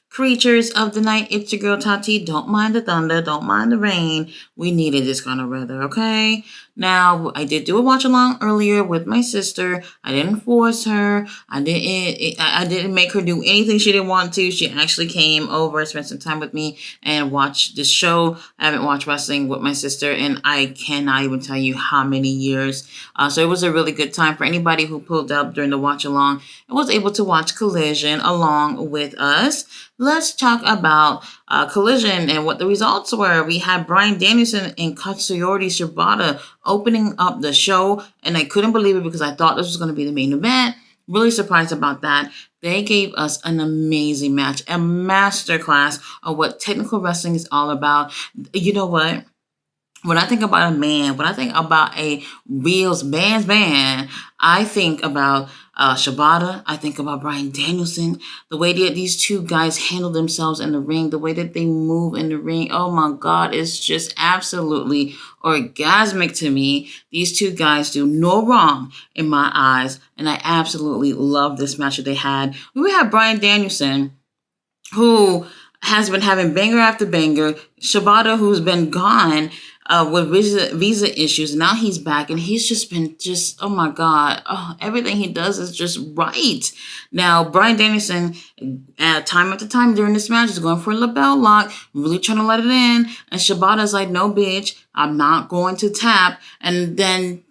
Creatures of the night, it's your girl Tati. Don't mind the thunder, don't mind the rain. We needed this kind of weather, okay? Now, I did do a watch along earlier with my sister. I didn't force her. I didn't make her do anything she didn't want to. She actually came over, spent some time with me, and watched this show. I haven't watched wrestling with my sister, and I cannot even tell you how many years. So it was a really good time for anybody who pulled up during the watch along and was able to watch Collision along with us. Let's talk about Collision and what the results were. We had Bryan Danielson and Katsuyori Shibata opening up the show, and I couldn't believe it because I thought this was going to be the main event. Really surprised about that. They gave us an amazing match, a masterclass of what technical wrestling is all about. You know what? When I think about a man, when I think about a Reels man's man, I think about Shibata. I think about Bryan Danielson. The way that these two guys handle themselves in the ring, the way that they move in the ring. Oh my God, it's just absolutely orgasmic to me. These two guys do no wrong in my eyes, and I absolutely love this match that they had. We have Bryan Danielson, who has been having banger after banger. Shibata, who's been gone with visa issues. Now he's back, and he's just been oh my God. Oh, everything he does is just right. Now, Bryan Danielson, time after time during this match, is going for a lapel lock, really trying to let it in. And Shibata's like, no, bitch, I'm not going to tap. And then,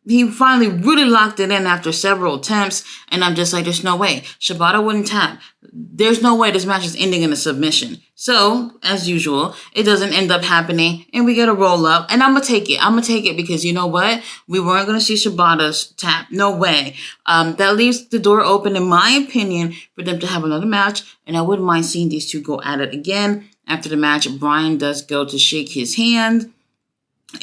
he finally really locked it in after several attempts, and I'm just like, there's no way. Shibata wouldn't tap. There's no way this match is ending in a submission. So, as usual, it doesn't end up happening, and we get a roll up, and I'm going to take it. I'm going to take it because you know what? We weren't going to see Shibata's tap. No way. That leaves the door open, in my opinion, for them to have another match, and I wouldn't mind seeing these two go at it again. After the match, Bryan does go to shake his hand,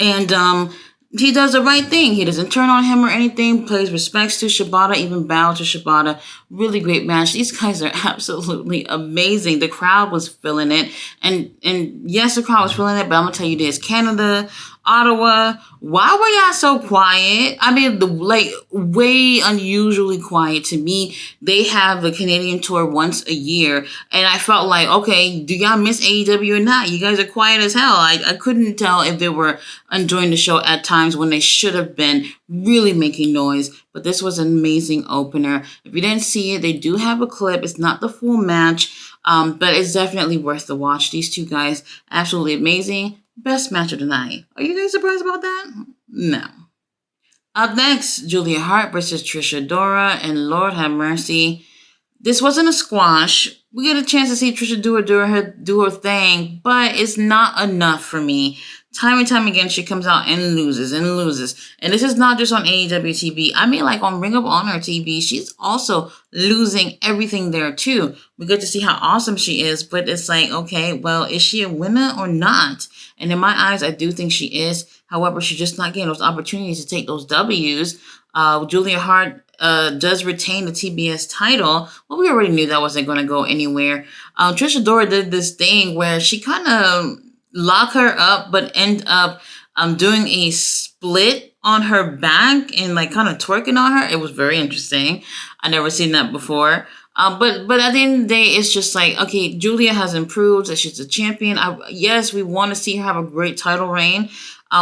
and he does the right thing. He doesn't turn on him or anything, pays respects to Shibata, even bow to Shibata. Really great match. These guys are absolutely amazing. The crowd was feeling it. And yes, the crowd was feeling it, but I'm going to tell you this. Canada, Ottawa, why were y'all so quiet? I mean, way unusually quiet to me. They have the Canadian tour once a year, and I felt like, okay, do y'all miss AEW or not? You guys are quiet as hell. I couldn't tell if they were enjoying the show at times when they should have been really making noise, but this was an amazing opener. If you didn't see it, they do have a clip. It's not the full match, but it's definitely worth the watch. These two guys, absolutely amazing. Best match of the night. Are you guys surprised about that? No. Up next, Julia Hart versus Trish Adora, and Lord have mercy, this wasn't a squash. We get a chance to see Trish Adora do her thing, but it's not enough for me. Time and time again, she comes out and loses and loses. And this is not just on AEW TV. I mean, like on Ring of Honor TV, she's also losing everything there too. We get to see how awesome she is, but it's like, okay, well, is she a winner or not? And in my eyes, I do think she is. However, she's just not getting those opportunities to take those W's. Julia Hart does retain the TBS title. Well, we already knew that wasn't going to go anywhere. Trish Adora did this thing where she kind of lock her up, but end up doing a split on her back and like kind of twerking on her. It was very interesting. I never seen that before. But at the end of the day, it's just like, okay, Julia has improved. That she's a champion. Yes, we want to see her have a great title reign,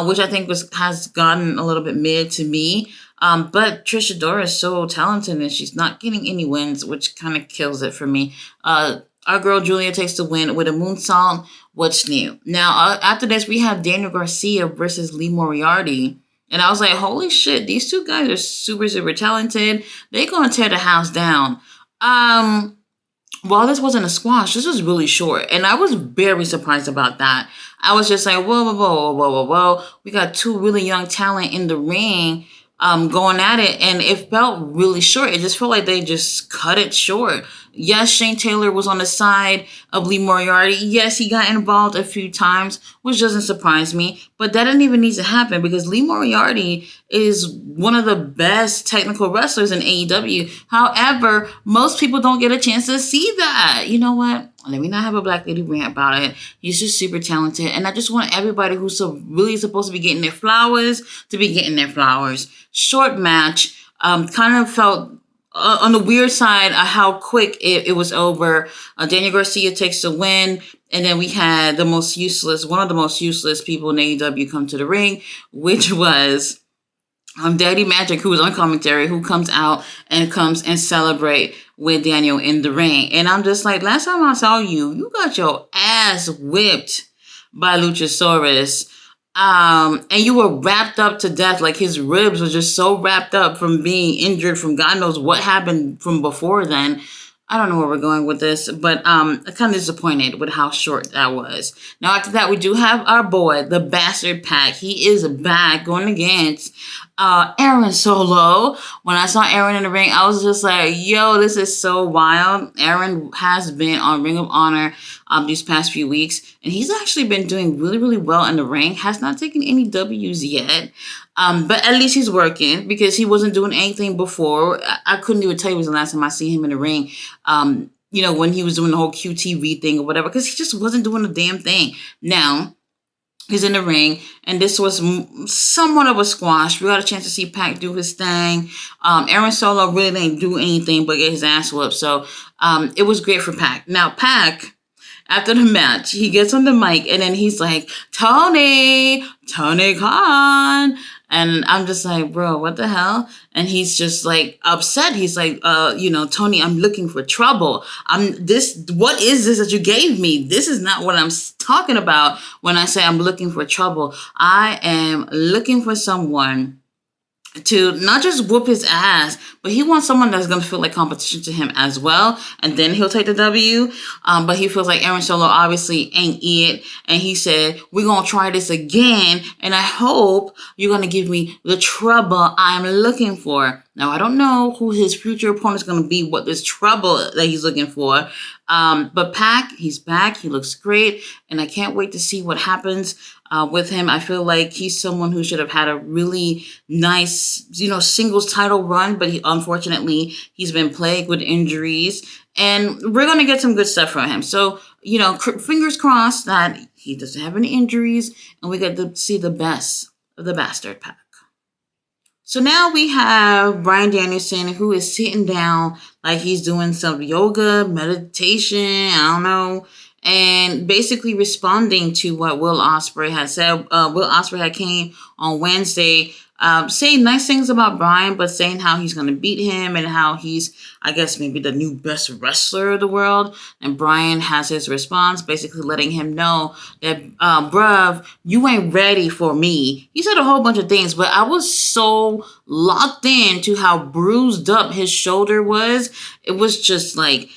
which I think has gotten a little bit mid to me. But Trish Adora is so talented and she's not getting any wins, which kind of kills it for me. Our girl Julia takes the win with a moonsault. What's new? Now, after this, we have Daniel Garcia versus Lee Moriarty. And I was like, holy shit, these two guys are super, super talented. They're going to tear the house down. While this wasn't a squash, this was really short. And I was very surprised about that. I was just like, whoa, whoa, whoa, whoa, whoa, whoa. We got two really young talent in the ring going at it. And it felt really short. It just felt like they just cut it short. Yes, Shane Taylor was on the side of Lee Moriarty. Yes, he got involved a few times, which doesn't surprise me. But that didn't even need to happen because Lee Moriarty is one of the best technical wrestlers in AEW. However, most people don't get a chance to see that. You know what? Let me not have a Black Lady rant about it. He's just super talented. And I just want everybody who's really supposed to be getting their flowers to be getting their flowers. Short match. Kind of felt on the weird side, how quick it was over. Daniel Garcia takes the win, and then we had one of the most useless people in AEW come to the ring, which was Daddy Magic, who was on commentary, who comes out and comes and celebrate with Daniel in the ring. And I'm just like, last time I saw you, you got your ass whipped by Luchasaurus. And you were wrapped up to death. Like, his ribs were just so wrapped up from being injured from God knows what happened from before then. I don't know where we're going with this, but I'm kind of disappointed with how short that was. Now, after that, we do have our boy, the Bastard Pack. He is back going against Aaron Solo. When I saw Aaron in the ring, I was just like, yo, this is so wild. Aaron has been on Ring of Honor these past few weeks, and he's actually been doing really, really well in the ring. Has not taken any W's yet. But at least he's working, because he wasn't doing anything before. I couldn't even tell you when the last time I seen him in the ring. When he was doing the whole QTV thing or whatever, because he just wasn't doing a damn thing. Now, he's in the ring, and this was somewhat of a squash. We got a chance to see Pac do his thing. Aaron Solo really didn't do anything but get his ass whooped. So it was great for Pac. Now, Pac, after the match, he gets on the mic, and then he's like, Tony Khan. And I'm just like, bro, what the hell? And he's just like upset. He's like, Tony, I'm looking for trouble. What is this that you gave me? This is not what I'm talking about when I say I'm looking for trouble. I am looking for someone to not just whoop his ass, but he wants someone that's going to feel like competition to him as well, and then he'll take the W. But he feels like Aaron Solo obviously ain't it, and he said, we're going to try this again, and I hope you're going to give me the trouble I'm looking for. Now, I don't know who his future opponent is going to be, what this trouble that he's looking for. But Pac, he's back. He looks great. And I can't wait to see what happens with him. I feel like he's someone who should have had a really nice, singles title run. But unfortunately, he's been plagued with injuries. And we're going to get some good stuff from him. So, fingers crossed that he doesn't have any injuries. And we get to see the best of the Bastard Pack. So now we have Bryan Danielson, who is sitting down like he's doing some yoga, meditation, I don't know, and basically responding to what Will Ospreay had said. Will Ospreay had came on Wednesday saying nice things about Bryan, but saying how he's going to beat him and how he's, I guess, maybe the new best wrestler of the world. And Bryan has his response, basically letting him know that, bruv, you ain't ready for me. He said a whole bunch of things, but I was so locked in to how bruised up his shoulder was. It was just like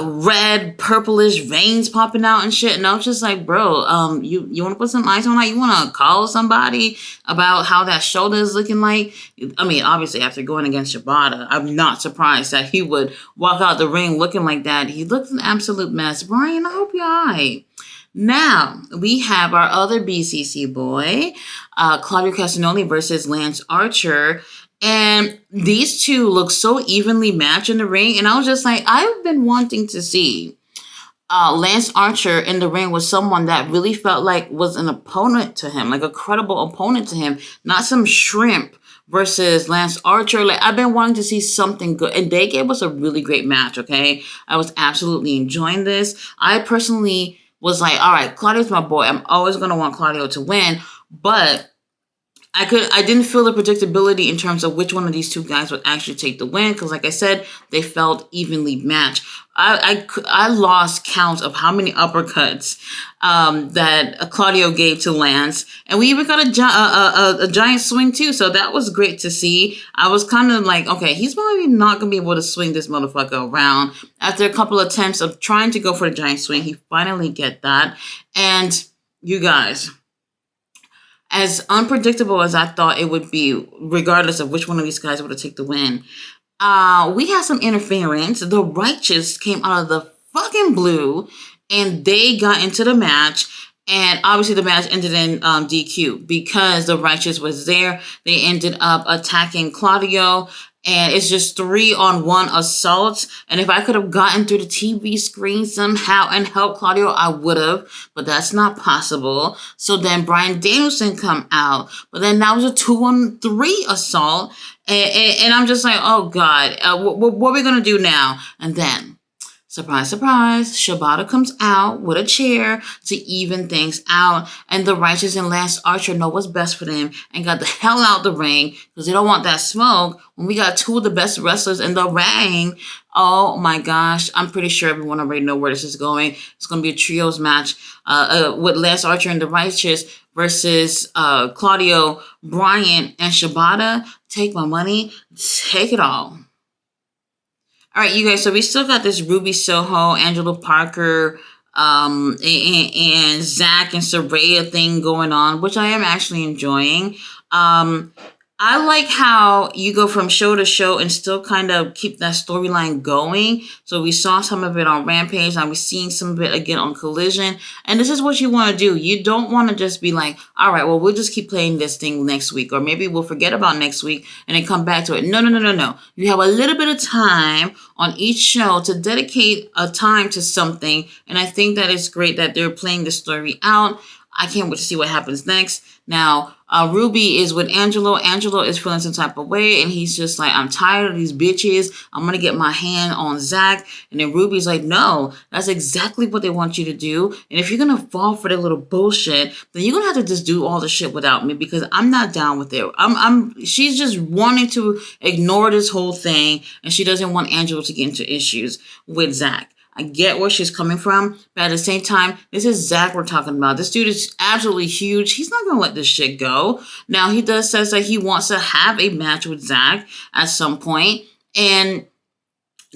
red, purplish veins popping out and shit. And I was just like, bro, you want to put some ice on that? You want to call somebody about how that shoulder is looking like? I mean, obviously, after going against Shibata, I'm not surprised that he would walk out the ring looking like that. He looks an absolute mess. Bryan, I hope you're all right. Now, we have our other BCC boy, Claudio Castagnoli versus Lance Archer. And these two look so evenly matched in the ring. And I was just like, I've been wanting to see Lance Archer in the ring with someone that really felt like was an opponent to him, like a credible opponent to him, not some shrimp versus Lance Archer. Like, I've been wanting to see something good. And they gave us a really great match, okay? I was absolutely enjoying this. I personally was like, all right, Claudio's my boy. I'm always going to want Claudio to win. But I didn't feel the predictability in terms of which one of these two guys would actually take the win, because like I said, they felt evenly matched. I lost count of how many uppercuts that Claudio gave to Lance, and we even got a giant swing too, so that was great to see. I was kind of like, okay, he's probably not going to be able to swing this motherfucker around. After a couple of attempts of trying to go for the giant swing, he finally get that. And you guys, as unpredictable as I thought it would be, regardless of which one of these guys would have taken the win, we had some interference. The Righteous came out of the fucking blue, and they got into the match. And obviously the match ended in DQ because the Righteous was there. They ended up attacking Claudio. And it's just 3-on-1 assaults. And if I could have gotten through the TV screen somehow and helped Claudio, I would have. But that's not possible. So then Bryan Danielson come out. But then that was a 2-on-3 assault. And I'm just like, oh, God, what are we going to do now? And then, surprise, surprise, Shibata comes out with a chair to even things out. And the Righteous and Lance Archer know what's best for them and got the hell out the ring because they don't want that smoke when we got two of the best wrestlers in the ring. Oh my gosh, I'm pretty sure everyone already know where this is going. It's going to be a trios match with Lance Archer and the Righteous versus Claudio, Bryan, and Shibata. Take my money, take it all. All right, you guys, so we still got this Ruby Soho, Angelo Parker, and Zach and Saraya thing going on, which I am actually enjoying. I like how you go from show to show and still kind of keep that storyline going. So we saw some of it on Rampage. Now we're seeing some of it again on Collision. And this is what you want to do. You don't want to just be like, all right, well, we'll just keep playing this thing next week. Or maybe we'll forget about next week and then come back to it. No. You have a little bit of time on each show to dedicate a time to something. And I think that it's great that they're playing the story out. I can't wait to see what happens next. Now, Ruby is with Angelo. Angelo is feeling some type of way, and he's just like, I'm tired of these bitches. I'm going to get my hand on Zach. And then Ruby's like, no, that's exactly what they want you to do. And if you're going to fall for their little bullshit, then you're going to have to just do all the shit without me because I'm not down with it. She's just wanting to ignore this whole thing, and she doesn't want Angelo to get into issues with Zach. I get where she's coming from, but at the same time, this is Zach we're talking about. This dude is absolutely huge. He's not going to let this shit go. Now, he says that he wants to have a match with Zach at some point, and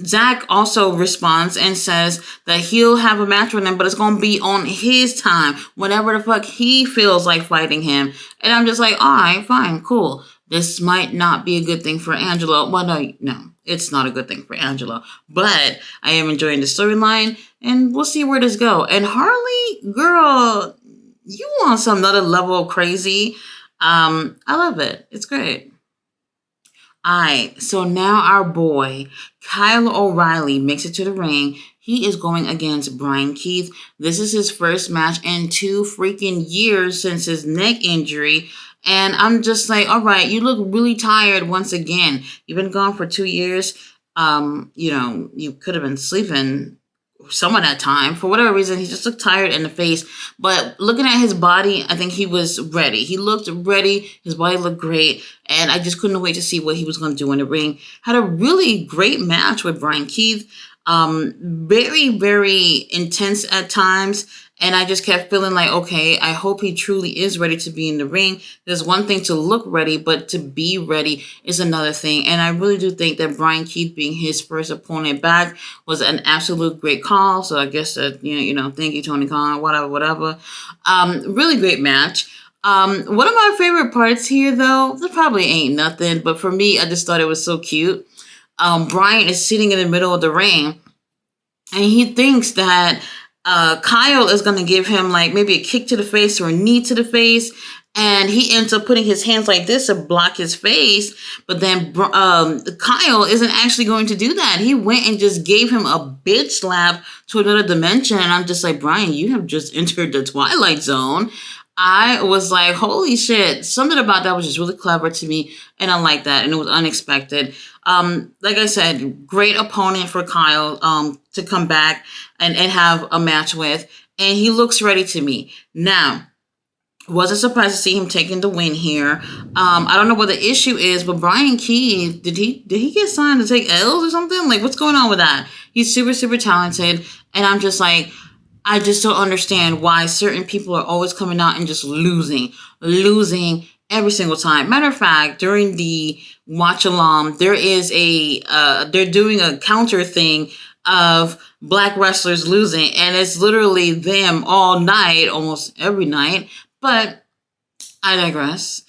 Zach also responds and says that he'll have a match with him, but it's going to be on his time, whenever the fuck he feels like fighting him. And I'm just like, all right, fine, cool. This might not be a good thing for Angelo. Well, no, it's not a good thing for Angelo. But I am enjoying the storyline, and we'll see where this goes. And Harley, girl, you want some another level of crazy. I love it. It's great. Alright, so now our boy, Kyle O'Reilly, makes it to the ring. He is going against Brian Keith. This is his first match in 2 freaking years since his neck injury. And I'm just like, all right, you look really tired once again. You've been gone for 2 years. You could have been sleeping some of that time. For whatever reason, he just looked tired in the face. But looking at his body, I think he was ready. He looked ready. His body looked great. And I just couldn't wait to see what he was going to do in the ring. Had a really great match with Brian Keith. Very, very intense at times. And I just kept feeling like, okay, I hope he truly is ready to be in the ring. There's one thing to look ready, but to be ready is another thing. And I really do think that Brian Keith being his first opponent back was an absolute great call. So I guess that, thank you, Tony Khan, whatever. Really great match. One of my favorite parts here, though, there probably ain't nothing, but for me, I just thought it was so cute. Brian is sitting in the middle of the ring, and he thinks that Kyle is going to give him like maybe a kick to the face or a knee to the face. And he ends up putting his hands like this to block his face. But then Kyle isn't actually going to do that. He went and just gave him a bitch slap to another dimension. And I'm just like, Brian, you have just entered the Twilight Zone. I was like, holy shit. Something about that was just really clever to me. And I like that. And it was unexpected. Like I said, great opponent for Kyle to come back and have a match with. And he looks ready to me. Now, wasn't surprised to see him taking the win here. I don't know what the issue is, but Brian Keith, did he get signed to take L's or something? Like, what's going on with that? He's super, super talented. And I'm just like, I just don't understand why certain people are always coming out and just losing every single time. Matter of fact, during the watch along, there is they're doing a counter thing of black wrestlers losing, and it's literally them all night, almost every night. But I digress.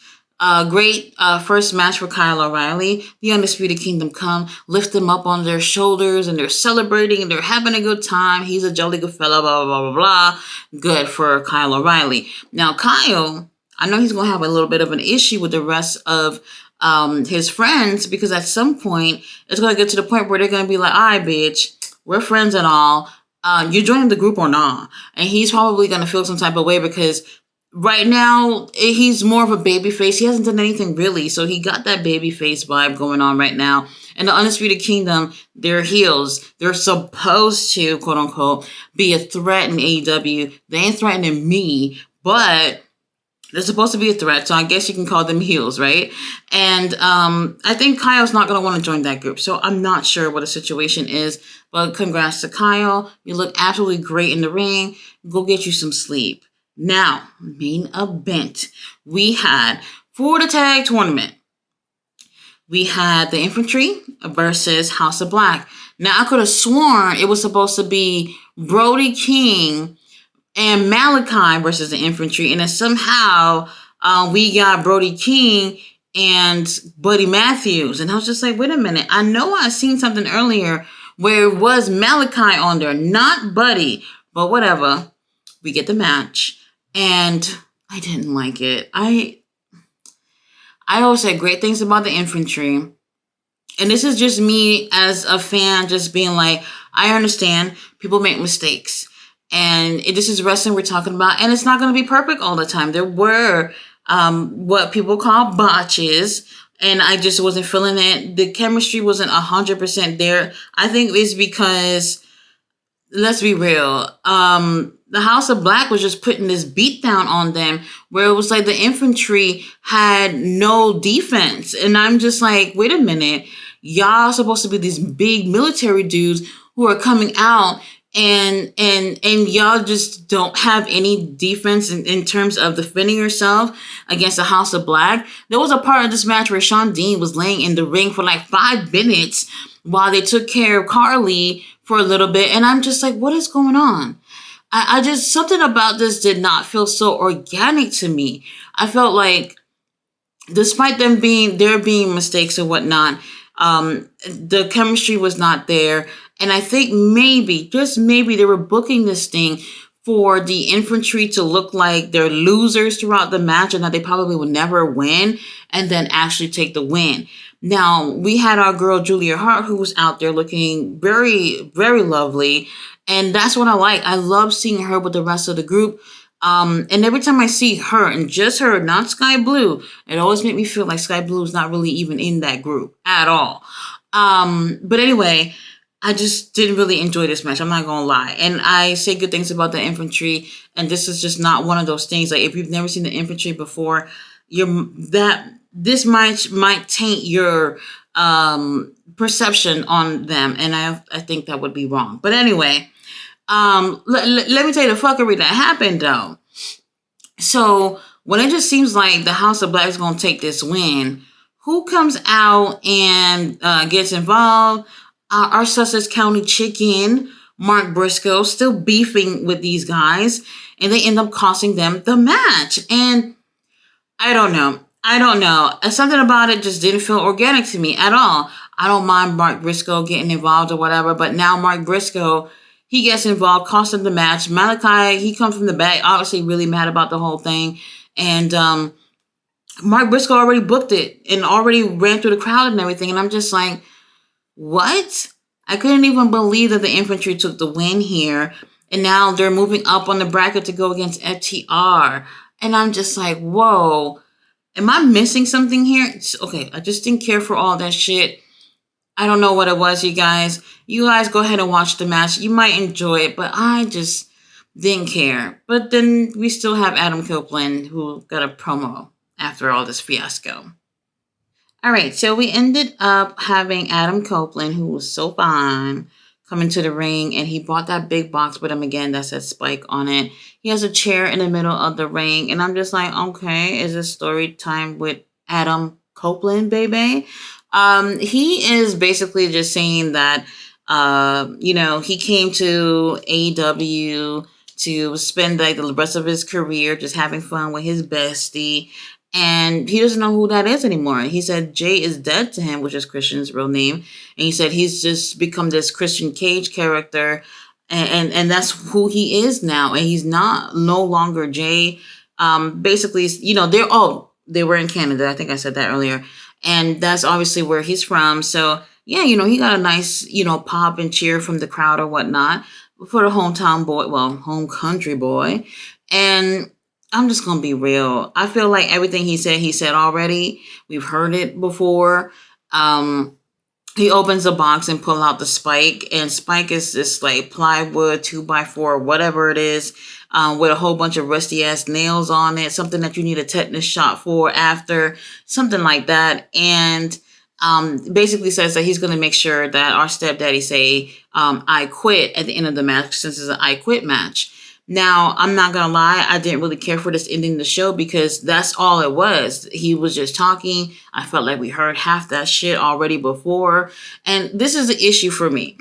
Great first match for Kyle O'Reilly. The Undisputed Kingdom come, lift him up on their shoulders, and they're celebrating and they're having a good time. He's a jolly good fella, blah, blah, blah, blah, blah. Good for Kyle O'Reilly. Now, Kyle, I know he's going to have a little bit of an issue with the rest of his friends, because at some point, it's going to get to the point where they're going to be like, all right, bitch, we're friends and all. You joining the group or not? And he's probably going to feel some type of way, because right now, he's more of a baby face. He hasn't done anything really, so he got that baby face vibe going on right now. And the Undisputed Kingdom, they're heels. They're supposed to, quote unquote, be a threat in AEW. They ain't threatening me, but they're supposed to be a threat, so I guess you can call them heels, right? And I think Kyle's not going to want to join that group, so I'm not sure what the situation is. But congrats to Kyle. You look absolutely great in the ring. Go get you some sleep. Now, main event. We had, for the tag tournament, we had the Infantry versus House of Black. Now, I could have sworn it was supposed to be Brody King and Malachi versus the Infantry, and then somehow we got Brody King and Buddy Matthews. And I was just like, wait a minute. I know I seen something earlier where it was Malachi on there, not Buddy. But whatever. We get the match. And I didn't like it. I always said great things about the Infantry. And this is just me as a fan just being like, I understand people make mistakes. And this is wrestling we're talking about. And it's not going to be perfect all the time. There were what people call botches. And I just wasn't feeling it. The chemistry wasn't 100% there. I think it's because, let's be real, the House of Black was just putting this beat down on them, where it was like the Infantry had no defense. And I'm just like, wait a minute. Y'all supposed to be these big military dudes who are coming out, and y'all just don't have any defense in terms of defending yourself against the House of Black. There was a part of this match where Shawn Dean was laying in the ring for like 5 minutes while they took care of Carly for a little bit. And I'm just like, what is going on? I just, something about this did not feel so organic to me. I felt like, despite there being mistakes and whatnot, the chemistry was not there. And I think maybe, just maybe, they were booking this thing for the Infantry to look like they're losers throughout the match and that they probably would never win, and then actually take the win. Now, we had our girl Julia Hart, who was out there looking very, very lovely. And that's what I like. I love seeing her with the rest of the group. And every time I see her, and just her, not Sky Blue, it always makes me feel like Sky Blue is not really even in that group at all. But anyway, I just didn't really enjoy this match. I'm not going to lie. And I say good things about the Infantry. And this is just not one of those things. Like, if you've never seen the Infantry before, this might taint your perception on them. And I think that would be wrong. But anyway, let me tell you the fuckery that happened, though. So when it just seems like the House of Black is going to take this win, who comes out and gets involved? Our Sussex County chicken, Mark Briscoe, still beefing with these guys, and they end up costing them the match. And I don't know. Something about it just didn't feel organic to me at all. I don't mind Mark Briscoe getting involved or whatever, but now Mark Briscoe, he gets involved, costs him the match. Malachi, he comes from the back, obviously really mad about the whole thing. And Mark Briscoe already booked it and already ran through the crowd and everything. And I'm just like, what? I couldn't even believe that the Infantry took the win here. And now they're moving up on the bracket to go against FTR. And I'm just like, whoa. Am I missing something here? Okay, I just didn't care for all that shit. I don't know what it was, you guys. You guys go ahead and watch the match. You might enjoy it, but I just didn't care. But then we still have Adam Copeland, who got a promo after all this fiasco. All right, so we ended up having Adam Copeland, who was so fine, come into the ring, and he brought that big box with him again that said Spike on it. He has a chair in the middle of the ring, and I'm just like, okay, is this story time with Adam Copeland, baby? He is basically just saying that, he came to AEW to spend like the rest of his career just having fun with his bestie. And he doesn't know who that is anymore. He said Jay is dead to him, which is Christian's real name. And he said he's just become this Christian Cage character, and that's who he is now. And he's not no longer Jay. Basically, they were in Canada. I think I said that earlier, and that's obviously where he's from. So yeah, he got a nice pop and cheer from the crowd or whatnot for the hometown boy, well, home country boy, and I'm just gonna be real. I feel like everything he said already. We've heard it before. Um, he opens the box and pull out the spike, and spike is this like plywood 2x4, whatever it is, with a whole bunch of rusty ass nails on it. Something that you need a tetanus shot for after, something like that, and basically says that he's going to make sure that our stepdaddy say I quit at the end of the match, since it's an I quit match. Now, I'm not going to lie, I didn't really care for this ending the show because that's all it was. He was just talking. I felt like we heard half that shit already before. And this is the issue for me.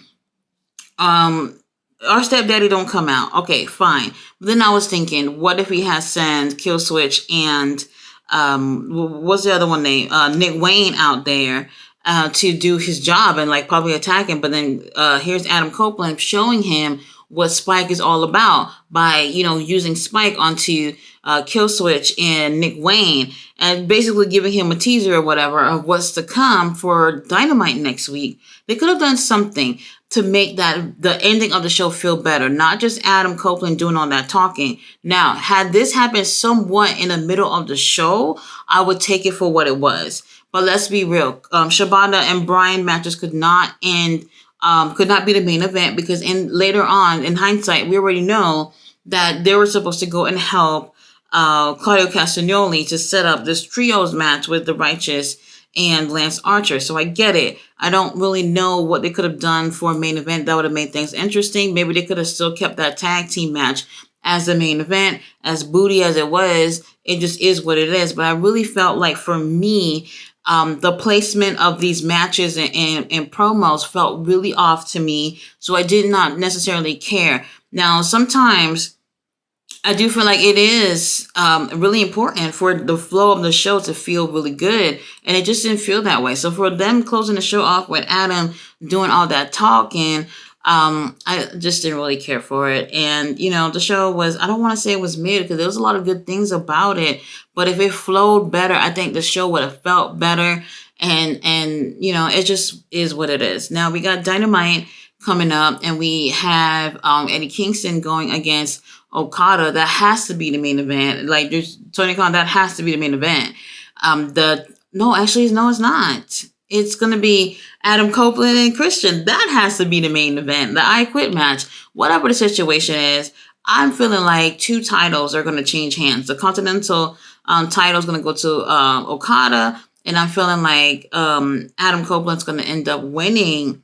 Our stepdaddy don't come out. Okay, fine. But then I was thinking, what if we had sent Killswitch and what's the other one name? Nick Wayne out there to do his job and like probably attack him. But then here's Adam Copeland showing him what Spike is all about by, using Spike onto Killswitch and Nick Wayne and basically giving him a teaser or whatever of what's to come for Dynamite next week. They could have done something to make that the ending of the show feel better, not just Adam Copeland doing all that talking. Now, had this happened somewhat in the middle of the show, I would take it for what it was. But let's be real. Shibata and Bryan matches could not be the main event because later on, in hindsight, we already know that they were supposed to go and help Claudio Castagnoli to set up this trios match with The Righteous and Lance Archer. So I get it. I don't really know what they could have done for a main event that would have made things interesting. Maybe they could have still kept that tag team match as the main event, as booty as it was. It just is what it is. But I really felt like for me, the placement of these matches and promos felt really off to me. So I did not necessarily care. Now, sometimes I do feel like it is really important for the flow of the show to feel really good. And it just didn't feel that way. So for them closing the show off with Adam doing all that talking, I just didn't really care for it. And, the show was, I don't want to say it was mid because there was a lot of good things about it. But if it flowed better, I think the show would have felt better. And it just is what it is. Now we got Dynamite coming up and we have Eddie Kingston going against Okada. That has to be the main event. Like there's Tony Khan, that has to be the main event. No, it's not. It's going to be Adam Copeland and Christian. That has to be the main event. The I Quit match. Whatever the situation is, I'm feeling like two titles are going to change hands. The Continental title is going to go to Okada. And I'm feeling like Adam Copeland's going to end up winning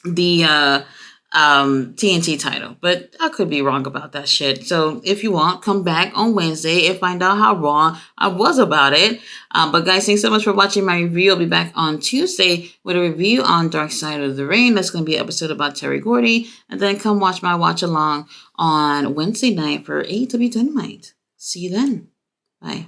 the TNT title. But I could be wrong about that shit. So if you want, come back on Wednesday and find out how wrong I was about it. But guys, thanks so much for watching my review. I'll be back on Tuesday with a review on Dark Side of the Ring. That's going to be an episode about Terry Gordy. And then come watch my watch along on Wednesday night for AEW Dynamite. See you then. Bye.